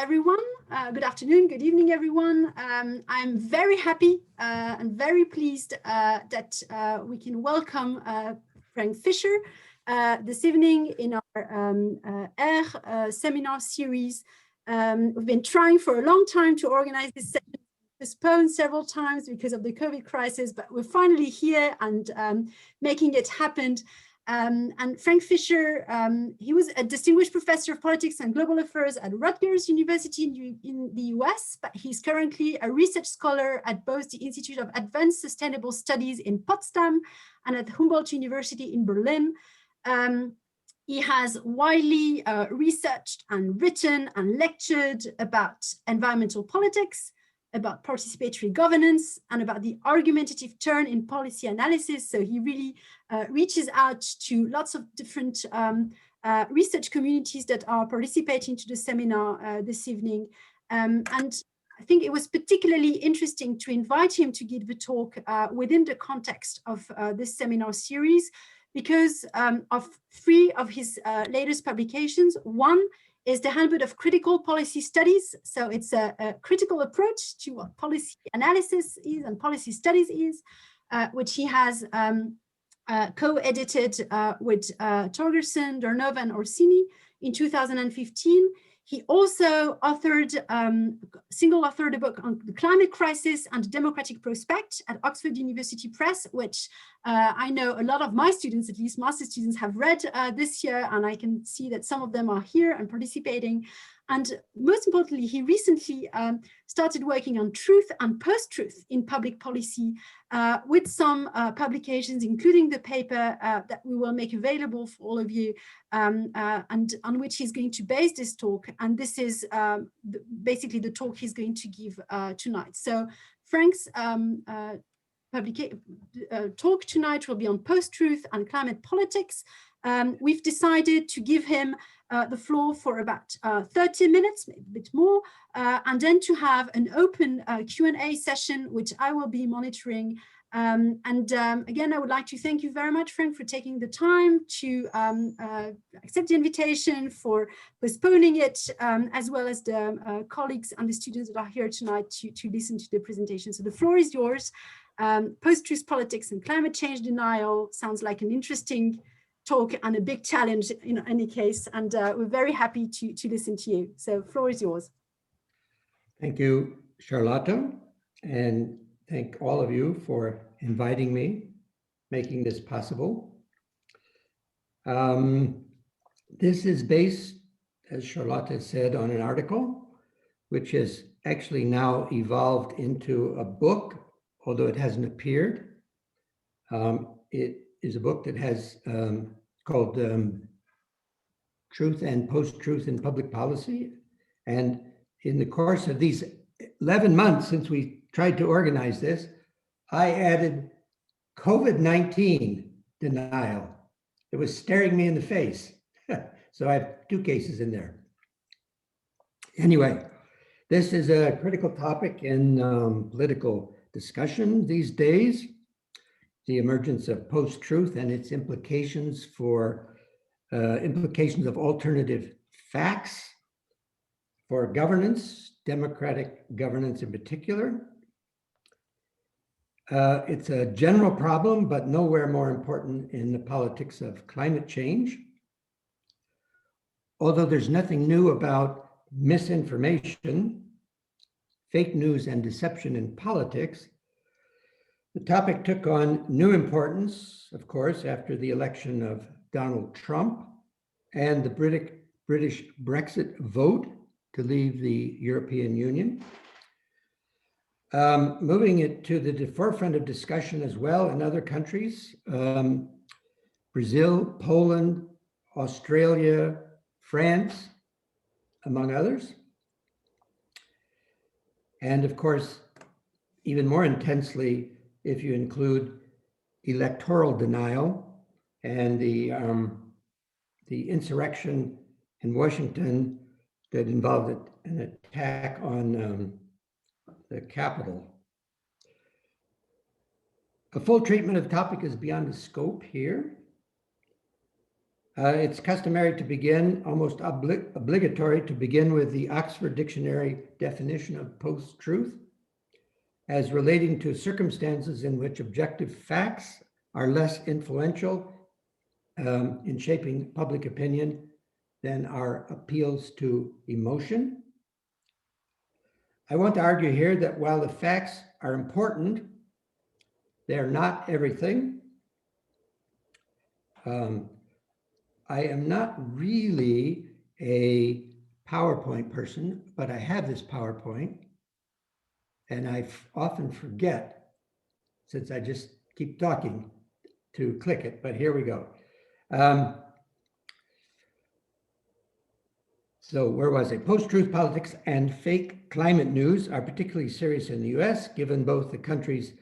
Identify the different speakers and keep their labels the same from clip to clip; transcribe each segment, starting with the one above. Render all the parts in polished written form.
Speaker 1: everyone. Good afternoon, good evening, everyone. I'm very happy and very pleased that we can welcome Frank Fischer this evening in our AIRE seminar series. We've been trying for a long time to organize this session, postponed several times because of the COVID crisis, but we're finally here and making it happen. And Frank Fischer, he was a distinguished professor of politics and global affairs at Rutgers University in the US, but he's currently a research scholar at both the Institute of Advanced Sustainable Studies in Potsdam and at Humboldt University in Berlin. He has widely researched and written and lectured about environmental politics, about participatory governance, and about the argumentative turn in policy analysis. So he really reaches out to lots of different research communities that are participating to the seminar this evening. And I think it was particularly interesting to invite him to give the talk within the context of this seminar series because of three of his latest publications. One is the Handbook of Critical Policy Studies. So it's a critical approach to what policy analysis is and policy studies is, which he has co-edited with Torgerson, Dornova, and Orsini in 2015. He also authored, single-authored a book on the climate crisis and democratic prospect at Oxford University Press, which I know a lot of my students, at least master students, have read this year, and I can see that some of them are here and participating. And most importantly, he recently started working on truth and post-truth in public policy with some publications, including the paper that we will make available for all of you and on which he's going to base this talk. And this is basically the talk he's going to give tonight. So Frank's talk tonight will be on post-truth and climate politics. We've decided to give him the floor for about 30 minutes, maybe a bit more, and then to have an open Q&A session, which I will be monitoring. Again, I would like to thank you very much, Frank, for taking the time to accept the invitation, for postponing it, as well as the colleagues and the students that are here tonight to listen to the presentation. So the floor is yours. Post-truth politics and climate change denial sounds like an interesting talk and a big challenge in any case, and we're very happy to listen to you. So floor is yours.
Speaker 2: Thank you, Charlotte, and thank all of you for inviting me, making this possible. This is based, as Charlotte said, on an article, which has actually now evolved into a book, although it hasn't appeared. It is a book that has called Truth and Post-Truth in Public Policy. And in the course of these 11 months since we tried to organize this, I added COVID-19 denial. It was staring me in the face. So I have two cases in there. Anyway, this is a critical topic in political discussion these days. The emergence of post-truth and its implications for implications of alternative facts for governance, democratic governance in particular. It's a general problem, but nowhere more important in the politics of climate change. Although there's nothing new about misinformation, fake news, and deception in politics, the topic took on new importance, of course, after the election of Donald Trump and the British Brexit vote to leave the European Union. Moving it to the forefront of discussion as well in other countries, Brazil, Poland, Australia, France, among others. And of course, even more intensely, if you include electoral denial and the insurrection in Washington that involved an attack on the Capitol. A full treatment of the topic is beyond the scope here. It's customary to begin, almost obligatory to begin with the Oxford Dictionary definition of post-truth as relating to circumstances in which objective facts are less influential in shaping public opinion than are appeals to emotion. I want to argue here that while the facts are important, they're not everything. I am not really a PowerPoint person, but I have this PowerPoint, and I often forget, since I just keep talking, to click it, but here we go. So where was I? Post-truth politics and fake climate news are particularly serious in the US, given both the country's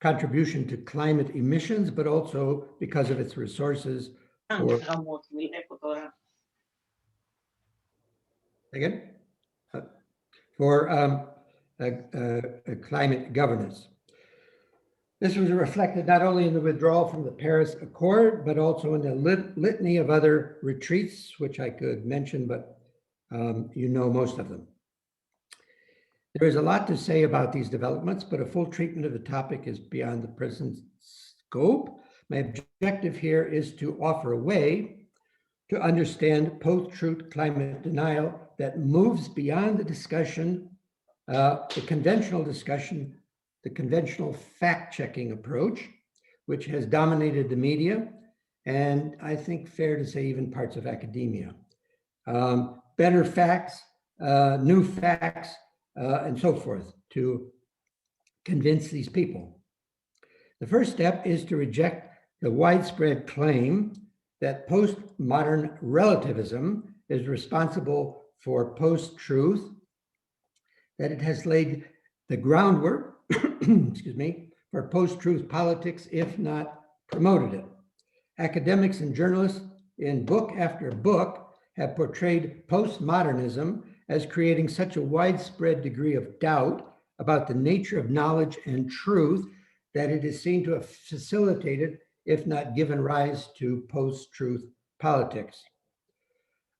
Speaker 2: contribution to climate emissions, but also because of its resources for, again, for climate governance. This was reflected not only in the withdrawal from the Paris Accord, but also in the litany of other retreats, which I could mention, but you know most of them. There is a lot to say about these developments, but a full treatment of the topic is beyond the present scope. My objective here is to offer a way to understand post-truth climate denial that moves beyond the discussion, the conventional discussion, the conventional fact-checking approach, which has dominated the media, and I think fair to say even parts of academia. Better facts, new facts, and so forth to convince these people. The first step is to reject the widespread claim that postmodern relativism is responsible for post-truth, that it has laid the groundwork, excuse me, for post-truth politics, if not promoted it. Academics and journalists in book after book have portrayed postmodernism as creating such a widespread degree of doubt about the nature of knowledge and truth that it is seen to have facilitated, if not given rise to post-truth politics.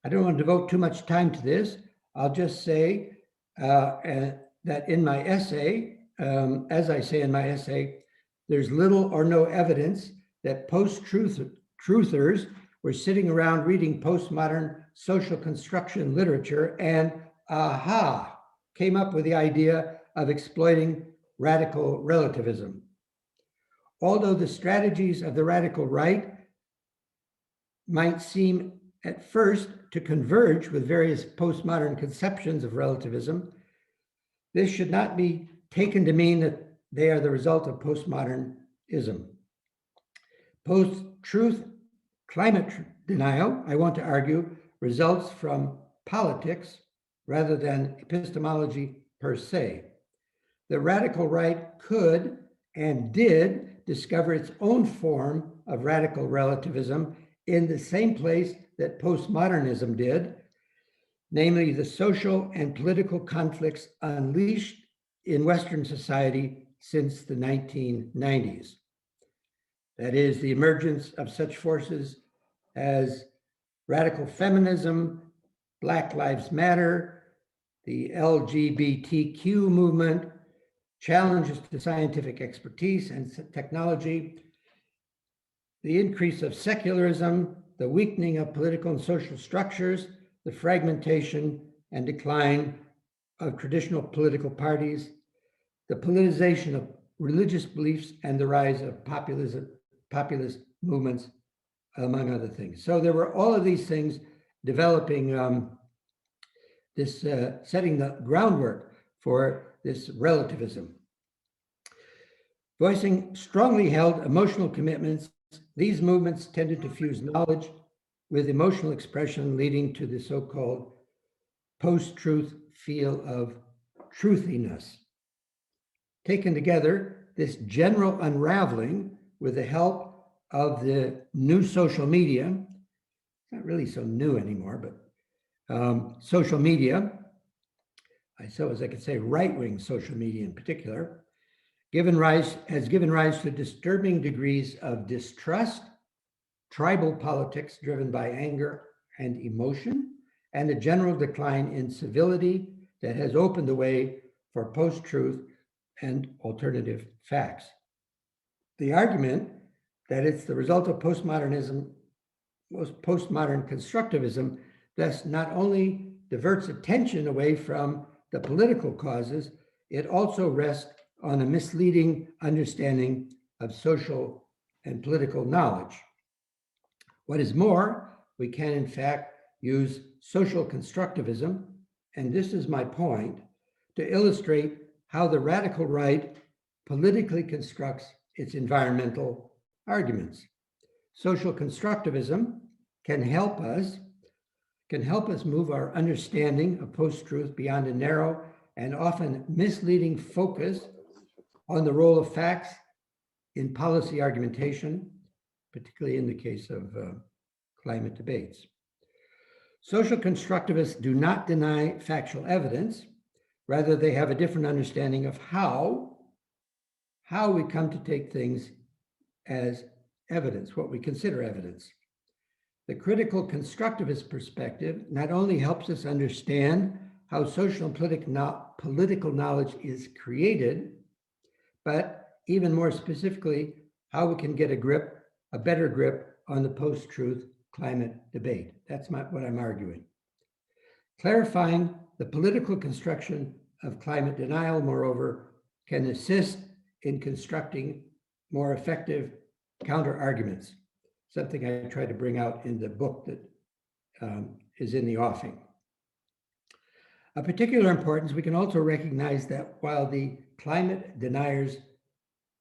Speaker 2: I don't want to devote too much time to this. I'll just say that in my essay, as I say in my essay, there's little or no evidence that post-truthers were sitting around reading postmodern social construction literature and, came up with the idea of exploiting radical relativism. Although the strategies of the radical right might seem at first to converge with various postmodern conceptions of relativism, this should not be taken to mean that they are the result of postmodernism. Post-truth climate denial, I want to argue, results from politics rather than epistemology per se. The radical right could and did discover its own form of radical relativism in the same place that postmodernism did, namely the social and political conflicts unleashed in Western society since the 1990s. That is, the emergence of such forces as radical feminism, Black Lives Matter, the LGBTQ movement, challenges to scientific expertise and technology, the increase of secularism, the weakening of political and social structures, the fragmentation and decline of traditional political parties, the politicization of religious beliefs, and the rise of populist movements, among other things. So there were all of these things developing setting the groundwork for this relativism. Voicing strongly held emotional commitments, these movements tended to fuse knowledge with emotional expression, leading to the so-called post-truth feel of truthiness. Taken together, this general unraveling with the help of the new social media, not really so new anymore, but social media, I suppose I could say right-wing social media in particular, has given rise to disturbing degrees of distrust, tribal politics driven by anger and emotion, and a general decline in civility that has opened the way for post-truth and alternative facts. The argument that it's the result of postmodern constructivism thus not only diverts attention away from the political causes, it also rests on a misleading understanding of social and political knowledge. What is more, we can in fact use social constructivism, and this is my point, to illustrate how the radical right politically constructs its environmental arguments. Social constructivism can help us move our understanding of post-truth beyond a narrow and often misleading focus on the role of facts in policy argumentation, particularly in the case of climate debates. Social constructivists do not deny factual evidence. Rather, they have a different understanding of how we come to take things as evidence, what we consider evidence. The critical constructivist perspective not only helps us understand how social and political knowledge is created, but even more specifically, how we can get a better grip on the post-truth climate debate. That's what I'm arguing. Clarifying the political construction of climate denial, moreover, can assist in constructing more effective counter-arguments, something I try to bring out in the book that is in the offing. Of particular importance, we can also recognize that while the climate deniers'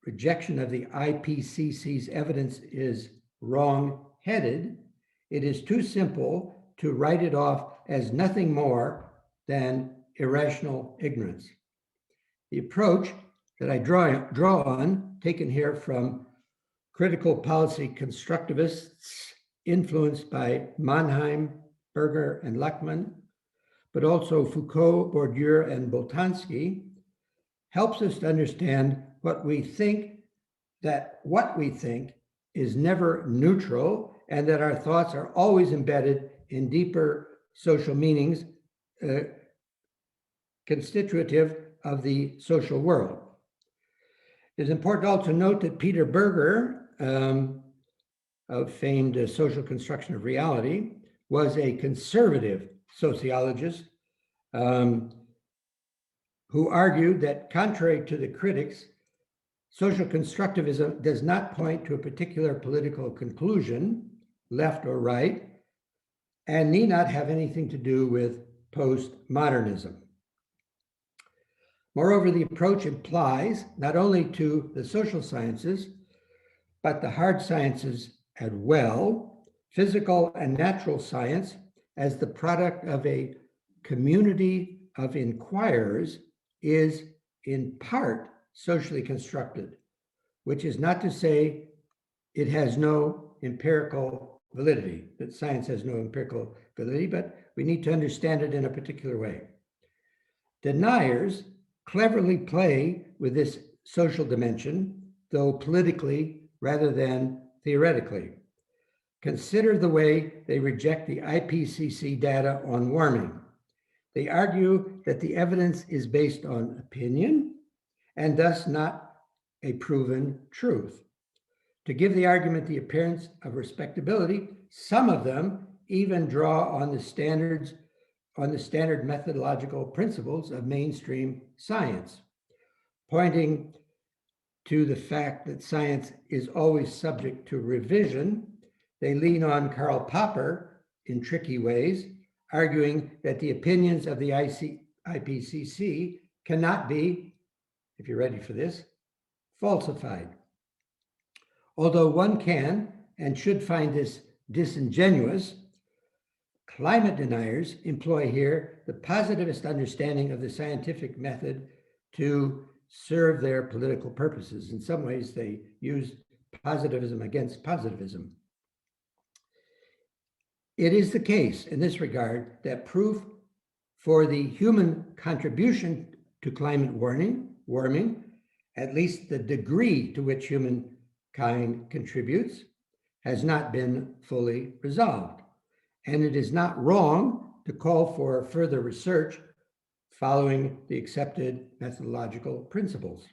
Speaker 2: rejection of the IPCC's evidence is wrong-headed, it is too simple to write it off as nothing more than irrational ignorance. The approach that I draw on, taken here from critical policy constructivists influenced by Mannheim, Berger, and Lachmann, but also Foucault, Bourdieu, and Boltanski, helps us to understand what we think is never neutral, and that our thoughts are always embedded in deeper social meanings constitutive of the social world. It is important also to note that Peter Berger, of famed social construction of reality, was a conservative sociologist who argued that, contrary to the critics, social constructivism does not point to a particular political conclusion, left or right, and need not have anything to do with postmodernism. Moreover, the approach implies not only to the social sciences, but the hard sciences as well, physical and natural science as the product of a community of inquirers is in part socially constructed, which is not to say it has no empirical validity, that science has no empirical validity, but we need to understand it in a particular way. Deniers cleverly play with this social dimension, though politically rather than theoretically. Consider the way they reject the IPCC data on warming. They argue that the evidence is based on opinion and thus not a proven truth. To give the argument the appearance of respectability, some of them even draw on the standard methodological principles of mainstream science, pointing to the fact that science is always subject to revision. They lean on Karl Popper in tricky ways, arguing that the opinions of the IPCC cannot be, if you're ready for this, falsified. Although one can and should find this disingenuous, climate deniers employ here the positivist understanding of the scientific method to serve their political purposes. In some ways, they use positivism against positivism. It is the case in this regard that proof for the human contribution to climate warming, at least the degree to which humankind contributes, has not been fully resolved. And it is not wrong to call for further research following the accepted methodological principles.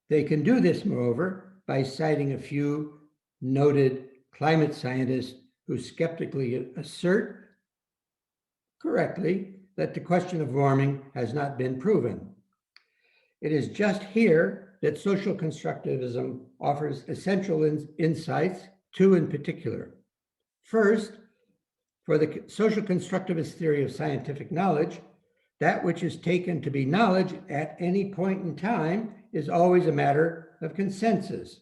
Speaker 2: They can do this, moreover, by citing a few noted climate scientists who skeptically assert, correctly, that the question of warming has not been proven. It is just here that social constructivism offers essential insights, two in particular. First, for the social constructivist theory of scientific knowledge, that which is taken to be knowledge at any point in time is always a matter of consensus,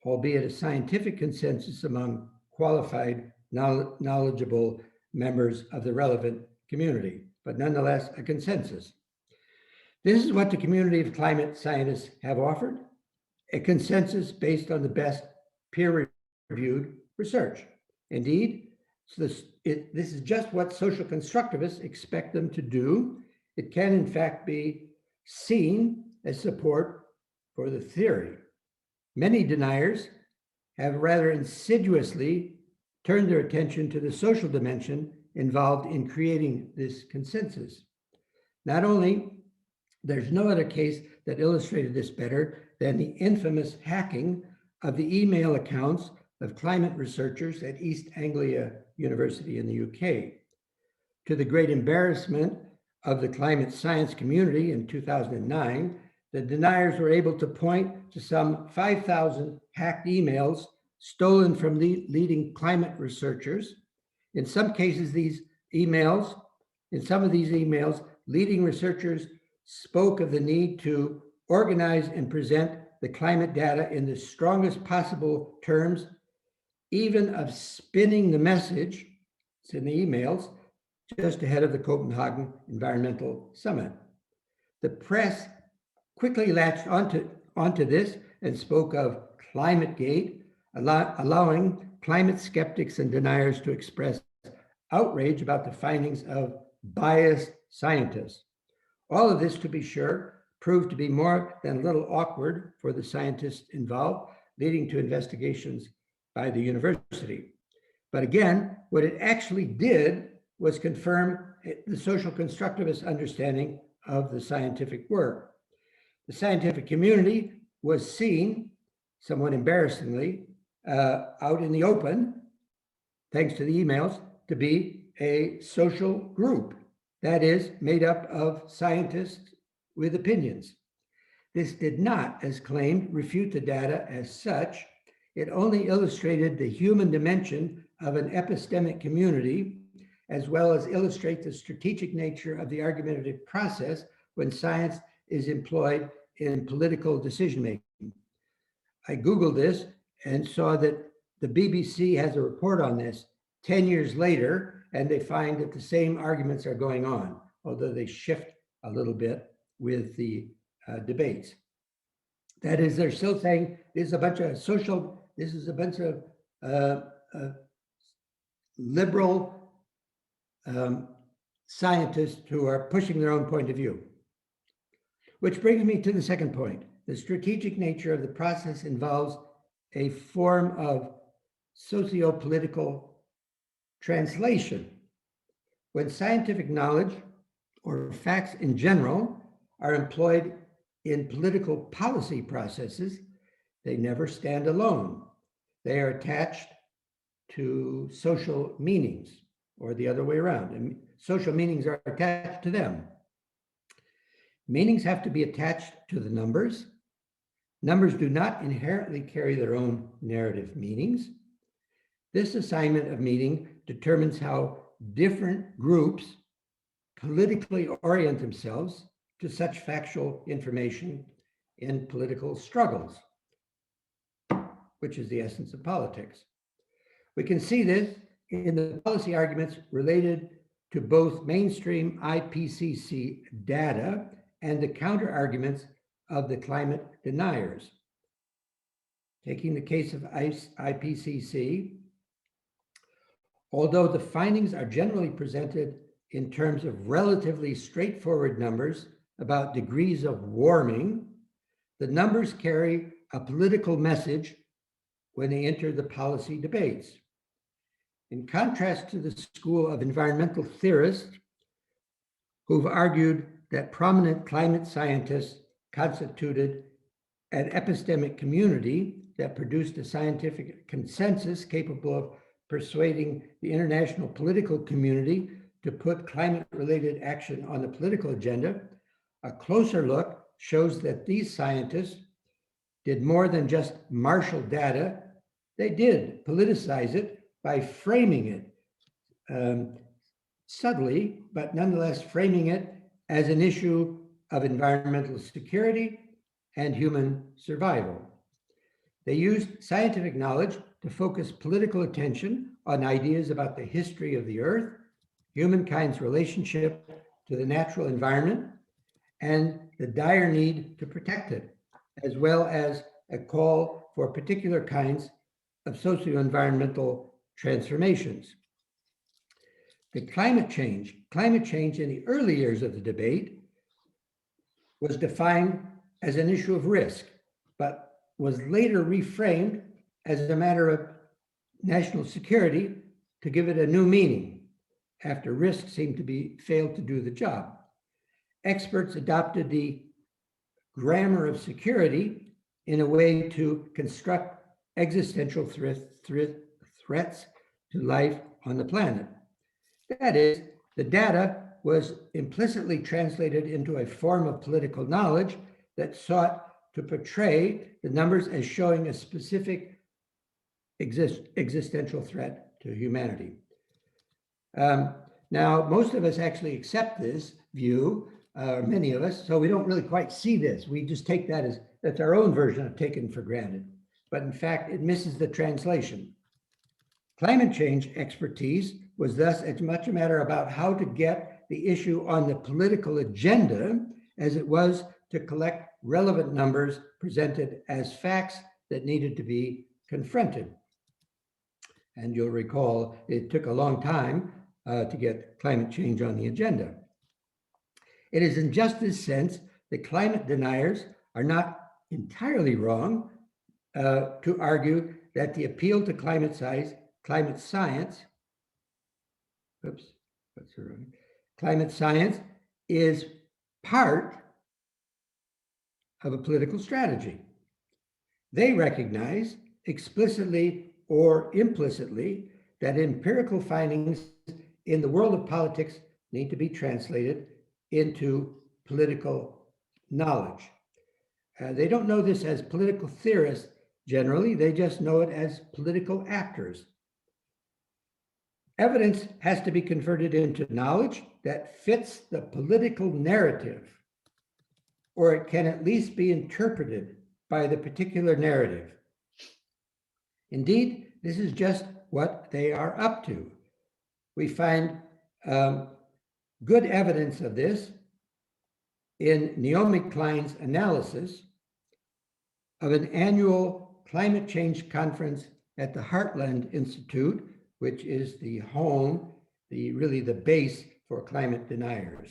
Speaker 2: albeit a scientific consensus among qualified, knowledgeable members of the relevant community, but nonetheless a consensus. This is what the community of climate scientists have offered, a consensus based on the best peer-reviewed research. Indeed, this is just what social constructivists expect them to do. It can, in fact, be seen as support for the theory. Many deniers have rather insidiously turned their attention to the social dimension involved in creating this consensus. Not only, there's no other case that illustrated this better than the infamous hacking of the email accounts of climate researchers at East Anglia University in the UK. To the great embarrassment of the climate science community in 2009, the deniers were able to point to some 5,000 hacked emails stolen from the leading climate researchers. In some cases, in some of these emails, leading researchers spoke of the need to organize and present the climate data in the strongest possible terms, even of spinning the message, it's in the emails, just ahead of the Copenhagen Environmental Summit. The press quickly latched onto this and spoke of ClimateGate, allowing climate skeptics and deniers to express outrage about the findings of biased scientists. All of this, to be sure, proved to be more than a little awkward for the scientists involved, leading to investigations by the university. But again, what it actually did was confirm the social constructivist understanding of the scientific work. The scientific community was seen, somewhat embarrassingly, out in the open, thanks to the emails, to be a social group, that is, made up of scientists with opinions. This did not, as claimed, refute the data as such. It only illustrated the human dimension of an epistemic community, as well as illustrate the strategic nature of the argumentative process when science is employed in political decision-making. I Googled this and saw that the BBC has a report on this 10 years later, and they find that the same arguments are going on, although they shift a little bit with the debates. That is, they're still saying this is a bunch of liberal scientists who are pushing their own point of view. Which brings me to the second point. The strategic nature of the process involves a form of socio-political translation. When scientific knowledge or facts in general are employed in political policy processes, they never stand alone. They are attached to social meanings, or the other way around. And social meanings are attached to them. Meanings have to be attached to the numbers. Numbers do not inherently carry their own narrative meanings. This assignment of meaning determines how different groups politically orient themselves to such factual information in political struggles, which is the essence of politics. We can see this in the policy arguments related to both mainstream IPCC data and the counter arguments of the climate deniers. Taking the case of IPCC, although the findings are generally presented in terms of relatively straightforward numbers about degrees of warming, the numbers carry a political message when they enter the policy debates. In contrast to the school of environmental theorists who've argued that prominent climate scientists constituted an epistemic community that produced a scientific consensus capable of persuading the international political community to put climate-related action on the political agenda, a closer look shows that these scientists did more than just marshal data. They did politicize it by framing it subtly, but nonetheless framing it as an issue of environmental security and human survival. They used scientific knowledge to focus political attention on ideas about the history of the Earth, humankind's relationship to the natural environment, and the dire need to protect it, as well as a call for particular kinds of socio-environmental transformations. The climate change in the early years of the debate was defined as an issue of risk, but was later reframed as a matter of national security to give it a new meaning after risk seemed to be failed to do the job. Experts adopted the grammar of security in a way to construct existential threats to life on the planet. That is, the data was implicitly translated into a form of political knowledge that sought to portray the numbers as showing a specific existential threat to humanity. Now, most of us actually accept this view, many of us, so we don't really quite see this. We just take that as, that's our own version of taken for granted. But in fact, it misses the translation. Climate change expertise was thus as much a matter about how to get the issue on the political agenda as it was to collect relevant numbers presented as facts that needed to be confronted. And you'll recall it took a long time to get climate change on the agenda. It is in just this sense that climate deniers are not entirely wrong to argue that the appeal to climate science is part of a political strategy. They recognize explicitly or implicitly that empirical findings in the world of politics need to be translated into political knowledge. They don't know this as political theorists generally, they just know it as political actors. Evidence has to be converted into knowledge that fits the political narrative, or it can at least be interpreted by the particular narrative. Indeed, this is just what they are up to. We find good evidence of this in Naomi Klein's analysis of an annual climate change conference at the Heartland Institute, which is the home, really the base for climate deniers.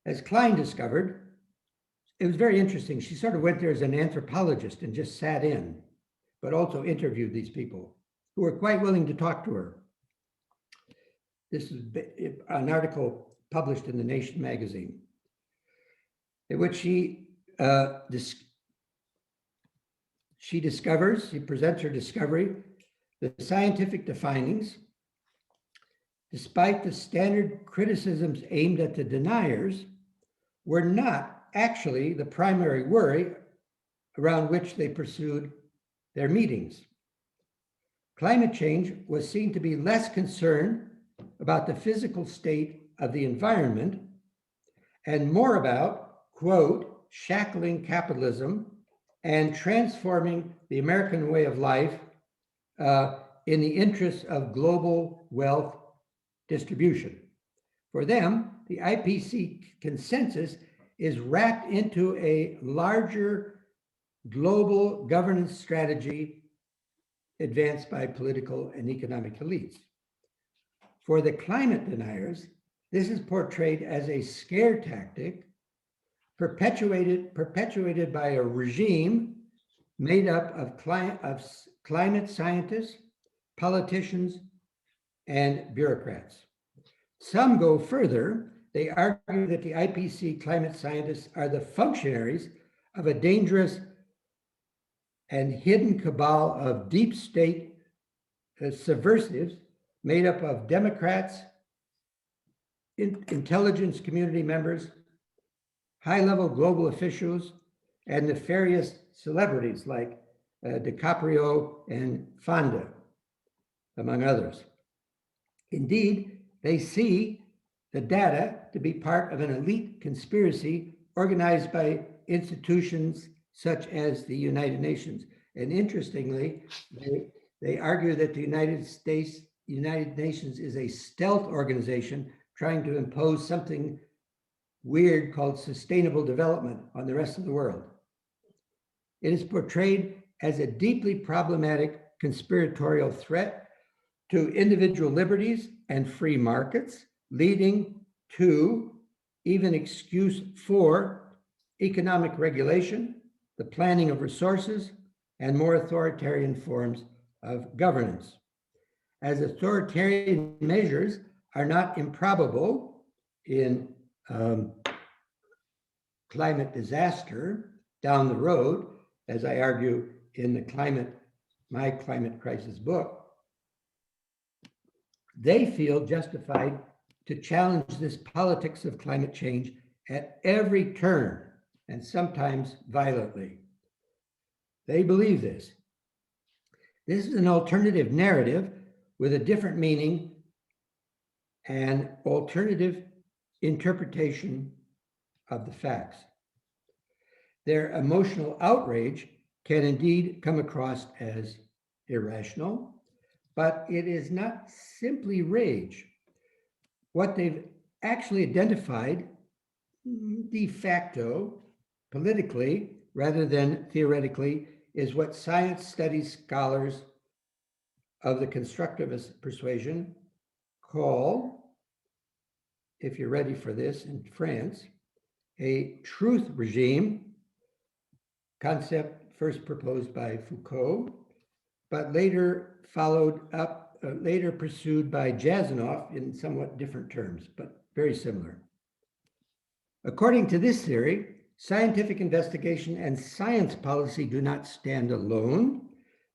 Speaker 2: As Klein discovered, it was very interesting. She sort of went there as an anthropologist and just sat in, but also interviewed these people who were quite willing to talk to her. This is an article published in The Nation magazine, in which she presents her discovery. The scientific findings, despite the standard criticisms aimed at the deniers, were not actually the primary worry around which they pursued their meetings. Climate change was seen to be less concerned about the physical state of the environment and more about, quote, shackling capitalism and transforming the American way of life in the interests of global wealth distribution. For them, the IPCC consensus is wrapped into a larger global governance strategy advanced by political and economic elites. For the climate deniers, this is portrayed as a scare tactic perpetuated by a regime made up of climate scientists, politicians, and bureaucrats. Some go further. They argue that the IPCC climate scientists are the functionaries of a dangerous and hidden cabal of deep state subversives made up of Democrats, intelligence community members, high-level global officials, and nefarious celebrities like DiCaprio and Fonda, among others. Indeed, they see the data to be part of an elite conspiracy organized by institutions such as the United Nations. And interestingly, they argue that the United Nations is a stealth organization trying to impose something weird called sustainable development on the rest of the world. It is portrayed as a deeply problematic conspiratorial threat to individual liberties and free markets, leading to even excuse for economic regulation, the planning of resources, and more authoritarian forms of governance. As authoritarian measures are not improbable in climate disaster down the road, as I argue in the My Climate Crisis book, they feel justified to challenge this politics of climate change at every turn, and sometimes violently. They believe this. This is an alternative narrative with a different meaning and alternative interpretation of the facts. Their emotional outrage can indeed come across as irrational, but it is not simply rage. What they've actually identified de facto, politically, rather than theoretically, is what science studies scholars of the constructivist persuasion call, if you're ready for this in France, a truth regime, concept first proposed by Foucault, but later pursued by Jasanoff in somewhat different terms, but very similar. According to this theory, scientific investigation and science policy do not stand alone.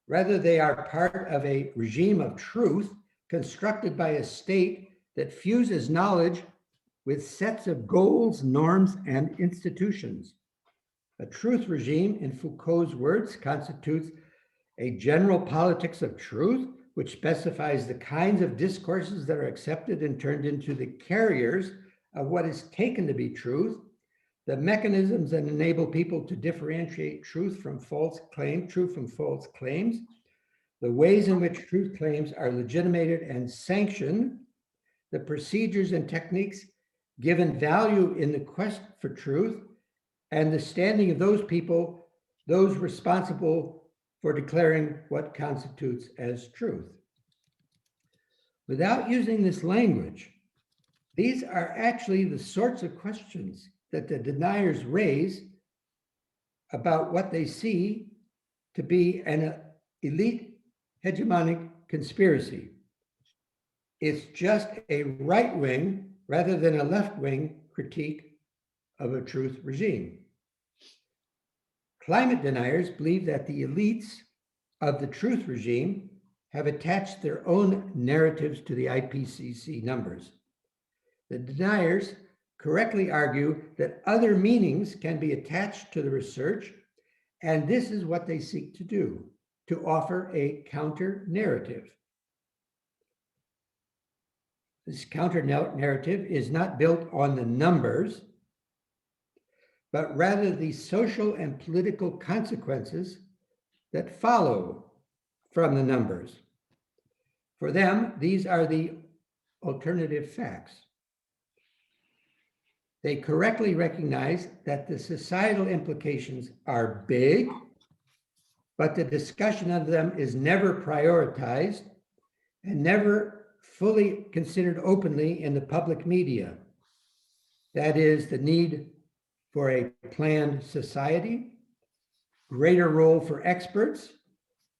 Speaker 2: Rather, they are part of a regime of truth constructed by a state that fuses knowledge with sets of goals, norms, and institutions. A truth regime, in Foucault's words, constitutes a general politics of truth, which specifies the kinds of discourses that are accepted and turned into the carriers of what is taken to be truth, the mechanisms that enable people to differentiate truth from false claims, the ways in which truth claims are legitimated and sanctioned, the procedures and techniques given value in the quest for truth, and the standing of those people, those responsible for declaring what constitutes as truth. Without using this language, these are actually the sorts of questions that the deniers raise about what they see to be an elite hegemonic conspiracy. It's just a right-wing rather than a left-wing critique of a truth regime. Climate deniers believe that the elites of the truth regime have attached their own narratives to the IPCC numbers. The deniers correctly argue that other meanings can be attached to the research, and this is what they seek to do, to offer a counter-narrative. This counter-narrative is not built on the numbers, but rather the social and political consequences that follow from the numbers. For them, these are the alternative facts. They correctly recognize that the societal implications are big, but the discussion of them is never prioritized and never fully considered openly in the public media. That is, the need for a planned society, greater role for experts,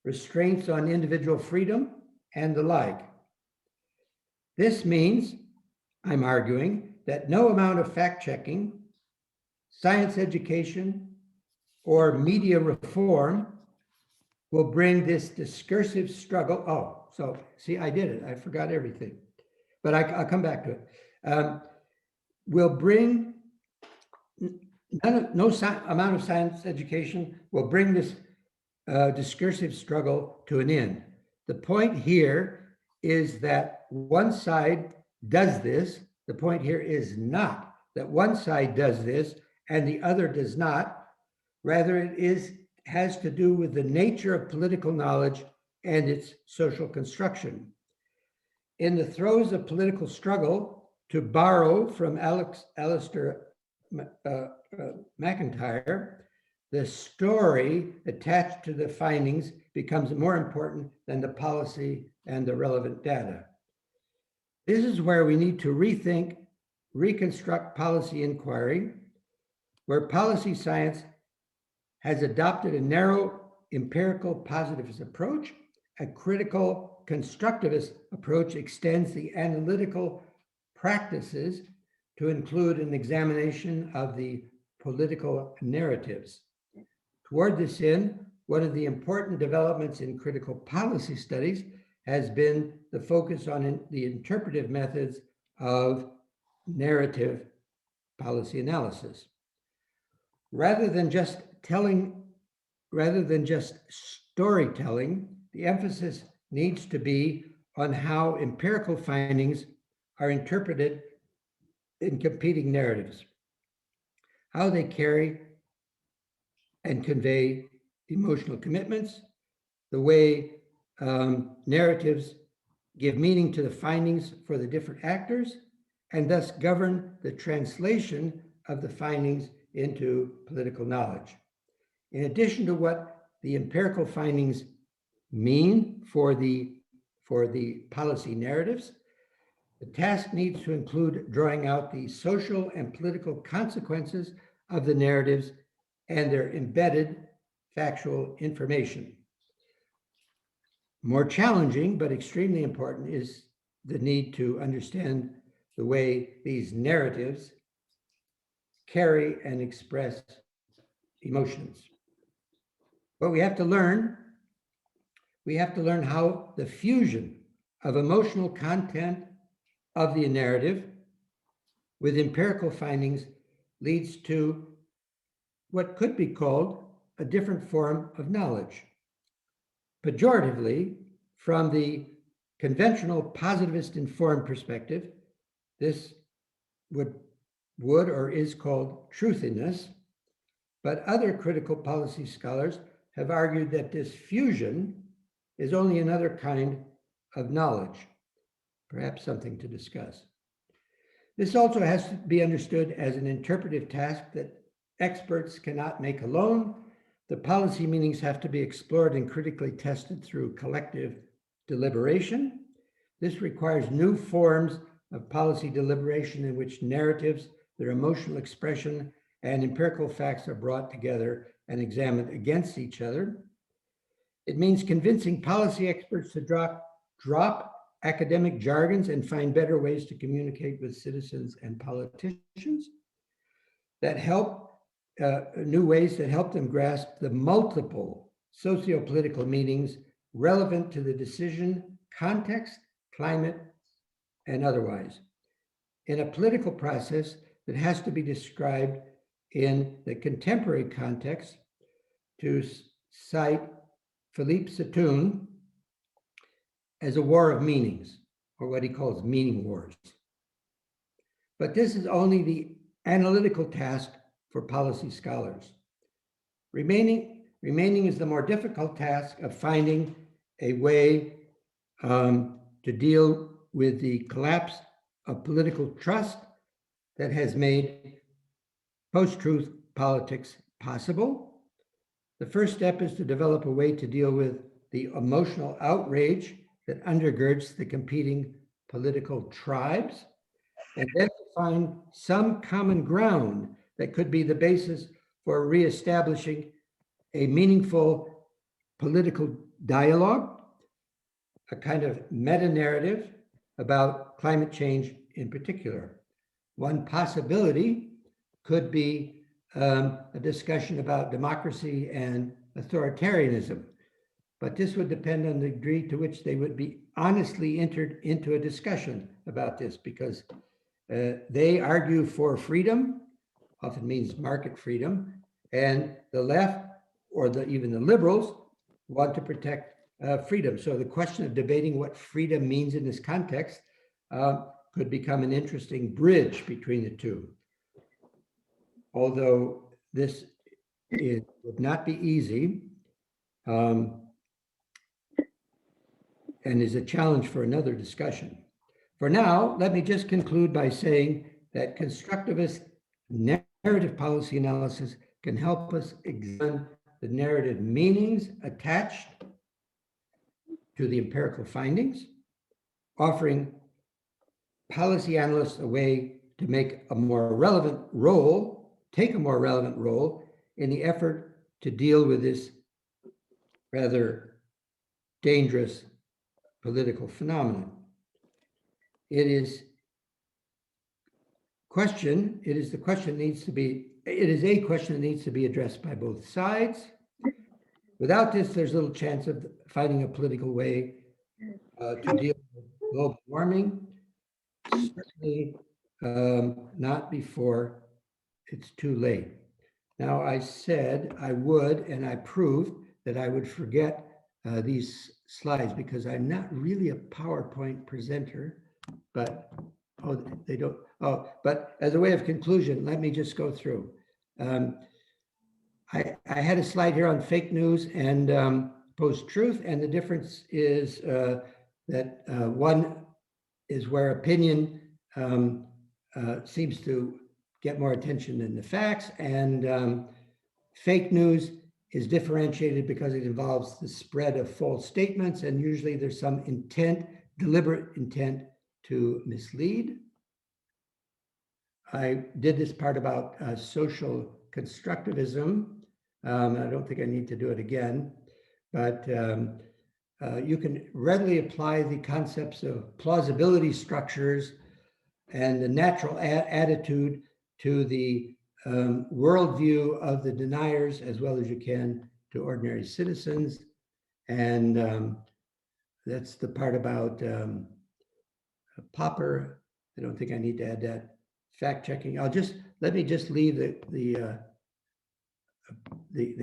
Speaker 2: restraints on individual freedom, and the like. This means, I'm arguing, that no amount of fact-checking, science education, or media reform will bring this discursive struggle. Oh, so see, I did it. I forgot everything, but I'll come back to it. Will bring no amount of science education will bring this discursive struggle to an end. The point here is that one side does this. The point here is not that one side does this and the other does not. Rather, it has to do with the nature of political knowledge and its social construction. In the throes of political struggle, to borrow from Alistair McIntyre, the story attached to the findings becomes more important than the policy and the relevant data. This is where we need to rethink, reconstruct policy inquiry, where policy science has adopted a narrow empirical positivist approach. A critical constructivist approach extends the analytical practices to include an examination of the political narratives. Toward this end, one of the important developments in critical policy studies has been the focus on the interpretive methods of narrative policy analysis. Rather than just storytelling, the emphasis needs to be on how empirical findings are interpreted in competing narratives, how they carry and convey emotional commitments, the way narratives give meaning to the findings for the different actors, and thus govern the translation of the findings into political knowledge. In addition to what the empirical findings mean for the policy narratives, the task needs to include drawing out the social and political consequences of the narratives and their embedded factual information. More challenging, but extremely important, is the need to understand the way these narratives carry and express emotions. But we have to learn how the fusion of emotional content of the narrative with empirical findings leads to what could be called a different form of knowledge. Pejoratively, from the conventional positivist informed perspective, this would or is called truthiness, but other critical policy scholars have argued that this fusion is only another kind of knowledge, perhaps something to discuss. This also has to be understood as an interpretive task that experts cannot make alone. The policy meanings have to be explored and critically tested through collective deliberation. This requires new forms of policy deliberation in which narratives, their emotional expression, and empirical facts are brought together and examined against each other. It means convincing policy experts to drop academic jargons and find better ways to communicate with citizens and politicians that help, new ways that help them grasp the multiple socio-political meanings relevant to the decision, context, climate, and otherwise. In a political process that has to be described in the contemporary context, to cite Philippe Satoun as a war of meanings, or what he calls meaning wars. But this is only the analytical task for policy scholars. Remaining is the more difficult task of finding a way to deal with the collapse of political trust that has made post-truth politics possible. The first step is to develop a way to deal with the emotional outrage that undergirds the competing political tribes, and then to find some common ground that could be the basis for reestablishing a meaningful political dialogue, a kind of meta-narrative about climate change in particular. One possibility could be a discussion about democracy and authoritarianism, but this would depend on the degree to which they would be honestly entered into a discussion about this, because they argue for freedom, often means market freedom, and the left or even the liberals want to protect freedom. So the question of debating what freedom means in this context could become an interesting bridge between the two. Although this would not be easy and is a challenge for another discussion. For now, let me just conclude by saying that constructivist narrative policy analysis can help us examine the narrative meanings attached to the empirical findings, offering policy analysts a way to make a more relevant role, take a more relevant role in the effort to deal with this rather dangerous political phenomenon. It is a question that needs to be addressed by both sides. Without this, there's little chance of finding a political way to deal with global warming. Certainly not before it's too late. Now, I said I would, and I proved that I would forget these slides because I'm not really a PowerPoint presenter, but but as a way of conclusion, let me just go through. I had a slide here on fake news and post-truth, and the difference is that one is where opinion seems to get more attention than the facts, and fake news is differentiated because it involves the spread of false statements, and usually there's some intent, deliberate intent to mislead. I did this part about social constructivism. I don't think I need to do it again, but you can readily apply the concepts of plausibility structures and the natural attitude to the worldview of the deniers as well as you can to ordinary citizens. And that's the part about Popper. I don't think I need to add that. Fact checking. Let me just leave the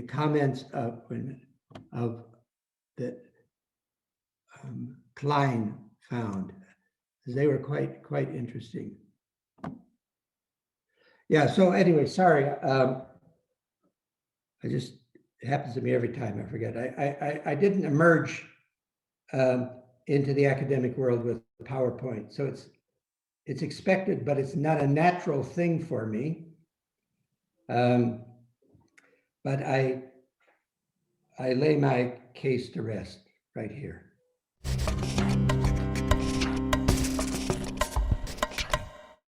Speaker 2: comments of that Klein found. They were quite interesting. Yeah, so anyway, sorry. It happens to me every time, I forget. I didn't emerge into the academic world with PowerPoint. So it's expected, but it's not a natural thing for me. But I lay my case to rest right here.